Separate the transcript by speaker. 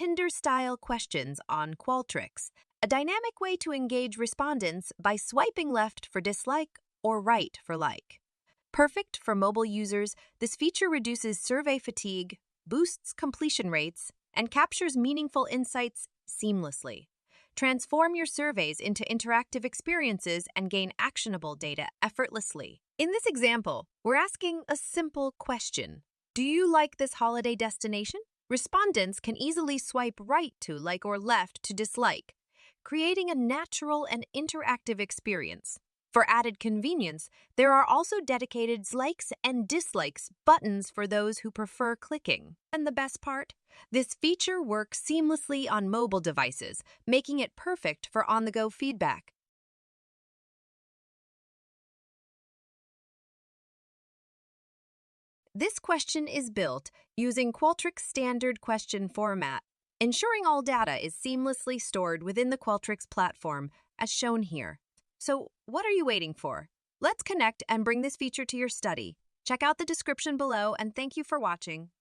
Speaker 1: Tinder-Style Questions on Qualtrics, a dynamic way to engage respondents by swiping left for dislike or right for like. Perfect for mobile users, this feature reduces survey fatigue, boosts completion rates, and captures meaningful insights seamlessly. Transform your surveys into interactive experiences and gain actionable data effortlessly. In this example, we're asking a simple question. Do you like this holiday destination? Respondents can easily swipe right to like or left to dislike, creating a natural and interactive experience. For added convenience, there are also dedicated likes and dislikes buttons for those who prefer clicking. And the best part? This feature works seamlessly on mobile devices, making it perfect for on-the-go feedback. This question is built using Qualtrics standard question format, ensuring all data is seamlessly stored within the Qualtrics platform, as shown here. So, what are you waiting for? Let's connect and bring this feature to your study. Check out the description below, and thank you for watching.